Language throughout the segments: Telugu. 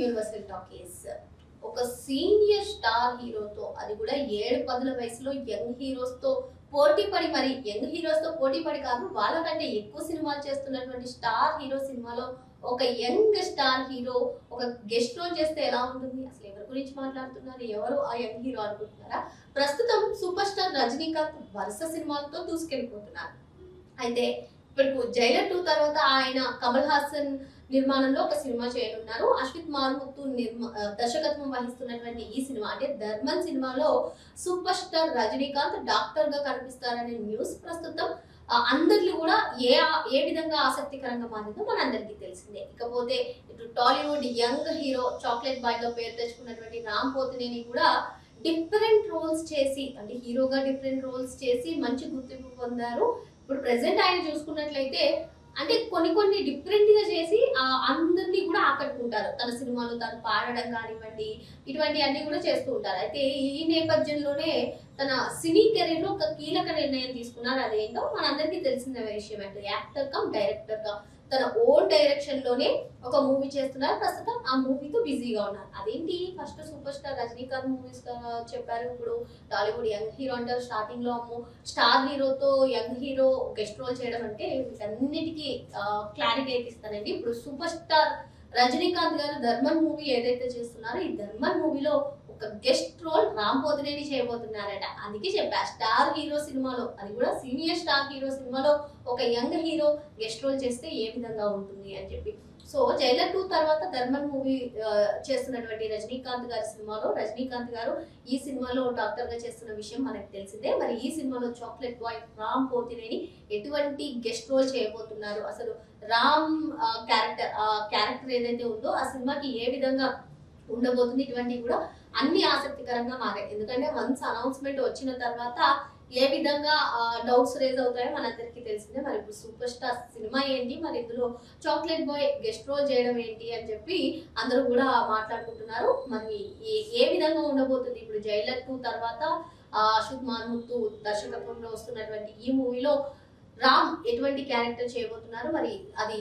Universal talkies. ఒక సీనియర్ స్టార్ హీరోతో, అది కూడా 7-10 వయసులో యంగ్ హీరోస్ తో పోటీ పడి, మరి యంగ్ హీరోస్ తో పోటీ పడి కాదు, వాళ్ళకంటే ఎక్కువ సినిమాలు చేస్తున్నటువంటి స్టార్ హీరో సినిమాలో ఒక యంగ్ స్టార్ హీరో ఒక గెస్ట్ రోల్ చేస్తే ఎలా ఉంటుంది? అసలు ఎవరి గురించి మాట్లాడుతున్నారు, ఎవరు ఆ యంగ్ హీరో అనుకుంటున్నారా? ప్రస్తుతం సూపర్ స్టార్ రజనీకాంత్ వరుస సినిమాలతో దూసుకెళ్ళిపోతున్నారు. అయితే ఇప్పుడు జైలర్ 2 తర్వాత ఆయన కమల్ హాసన్ నిర్మాణంలో ఒక సినిమా చేయనున్నారు. అశ్విత్ మాల్ముత్తు దర్శకత్వం వహిస్తున్నటువంటి ఈ సినిమా, అంటే ధర్మన్ సినిమాలో సూపర్ స్టార్ రజనీకాంత్ డాక్టర్ గా కనిపిస్తారనే న్యూస్ ప్రస్తుతం అందరిలో కూడా ఏ విధంగా ఆసక్తికరంగా మారిందో మనందరికీ తెలిసిందే. ఇకపోతే ఇటు Tollywood young hero chocolate boy గా పేరు తెచ్చుకున్నటువంటి రామ్ పోతినేని కూడా డిఫరెంట్ రోల్స్ చేసి, అంటే హీరోగా డిఫరెంట్ రోల్స్ చేసి మంచి గుర్తింపు పొందారు. ఇప్పుడు ప్రెసెంట్ ఆయన చూసుకున్నట్లయితే, అంటే కొన్ని డిఫరెంట్ గా చేసి అందరినీ కూడా ఆకట్టుకుంటారు. తన సినిమాలో తను పాడడం కానివ్వండి, ఇటువంటి అన్ని కూడా చేస్తూ ఉంటారు. అయితే ఈ నేపథ్యంలోనే తన సినీ కెరీర్ లో ఒక కీలక నిర్ణయం తీసుకున్నారు. అదేంటో మనందరికీ తెలిసిన విషయం. అంటే యాక్టర్ కమ్ డైరెక్టర్ గా తన ఓన్ డైరెక్షన్ లోనే ఒక మూవీ చేస్తున్నారు. ప్రస్తుతం ఆ మూవీతో బిజీగా ఉన్నారు. అదేంటి, first super star Rajinikanth movies చెప్పారు, ఇప్పుడు టాలీవుడ్ యంగ్ హీరో అంటారు. స్టార్టింగ్ లో స్టార్ హీరోతో యంగ్ హీరో గెస్ట్ రోల్ చేయడం అంటే వీటన్నిటికీ క్లారిటీ అయితే ఇస్తానండి. ఇప్పుడు సూపర్ స్టార్ రజనీకాంత్ గారు ధర్మన్ మూవీ ఏదైతే చేస్తున్నారో, ఈ ధర్మన్ మూవీలో ఒక గెస్ట్ రోల్ రామ్ పోతినేని చేయబోతున్నారట. అందుకే చెప్పా, స్టార్ హీరో సినిమాలో, అది కూడా సీనియర్ స్టార్ హీరో సినిమాలో ఒక యంగ్ హీరో గెస్ట్ రోల్ చేస్తే ఏ విధంగా ఉంటుంది అని చెప్పి. సో జైలర్ 2 తర్వాత ధర్మన్ మూవీ చేస్తున్నటువంటి రజనీకాంత్ గారి సినిమాలో రజనీకాంత్ గారు ఈ సినిమాలో డాక్టర్ గా చేస్తున్న విషయం మనకు తెలిసిందే. మరి ఈ సినిమాలో చాక్లెట్ బాయ్ రామ్ పోతినేని ఎటువంటి గెస్ట్ రోల్ చేయబోతున్నారు, అసలు రామ్ క్యారెక్టర్ ఏదైతే ఉందో ఆ సినిమాకి ఏ విధంగా ఉండబోతుంది, ఇటువంటివి కూడా అన్ని ఆసక్తికరంగా మారాయి. ఎందుకంటే వన్స్ అనౌన్స్మెంట్ వచ్చిన తర్వాత ఏ విధంగా డౌట్స్ రేజ్ అవుతాయో మనందరికీ తెలిసిందే. మరి ఇప్పుడు సూపర్ స్టార్ సినిమా ఏంటి, మరి ఇందులో చాక్లెట్ బాయ్ గెస్ట్ రోల్ చేయడం ఏంటి అని చెప్పి అందరూ కూడా మాట్లాడుకుంటున్నారు. మరి ఏ విధంగా ఉండబోతుంది? ఇప్పుడు జైలర్ 2 తర్వాత అశ్విత్ మాల్ముత్తు దర్శకత్వంలో వస్తున్నటువంటి ఈ మూవీలో రామ్ ఎటువంటి క్యారెక్టర్ చేయబోతున్నారు? మరి అది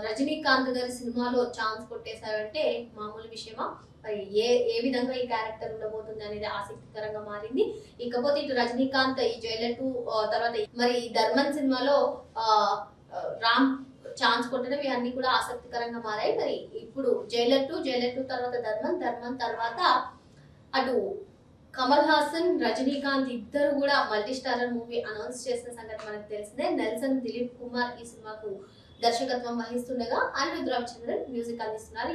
రజనీకాంత్ గారి సినిమాలో ఛాన్స్ కొట్టేశారంటే మామూలు విషయమా? మరి ఏ విధంగా ఈ క్యారెక్టర్ ఉండబోతుంది అనేది ఆసక్తికరంగా మారింది. ఇకపోతే ఇటు రజనీకాంత్ ఈ జైలర్ 2 తర్వాత మరి ధర్మన్ సినిమాలో రామ్ ఛాన్స్ కొట్టడం, ఇవన్నీ కూడా ఆసక్తికరంగా మారాయి. మరి ఇప్పుడు జైలర్ 2 తర్వాత ధర్మన్ తర్వాత అటు కమల్ హాసన్ రజనీకాంత్ ఇద్దరు కూడా మల్టీ స్టారర్ మూవీ అనౌన్స్ చేసిన సంగతి మనకు తెలిసిందే. నెల్సన్ దిలీప్ కుమార్ ఈ సినిమాకు దర్శకత్వం వహిస్తుండగా అనిరుద్ రవిచంద్రన్ మ్యూజిక్ అందిస్తున్నారు.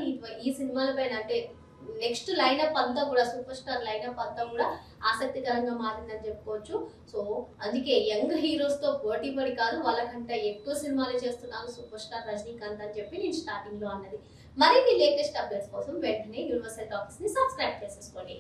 ఈ సినిమాల పైన, అంటే నెక్స్ట్ లైనప్ అంతా కూడా సూపర్ స్టార్ లైనప్ అంతా కూడా ఆసక్తికరంగా మారిందని చెప్పుకోవచ్చు. సో అందుకే యంగ్ హీరోస్ తో పోటీ పడి కాదు, వాళ్ళకంటే ఎక్కువ సినిమాలు చేస్తున్నారు సూపర్ స్టార్ రజనీకాంత్ అని చెప్పి నేను స్టార్టింగ్ లో అన్నది. మరిన్ని లేటెస్ట్ అప్డేట్స్ కోసం వెంటనే యూనివర్సల్ టాకీస్ ని సబ్స్క్రైబ్ చేసేసుకోండి.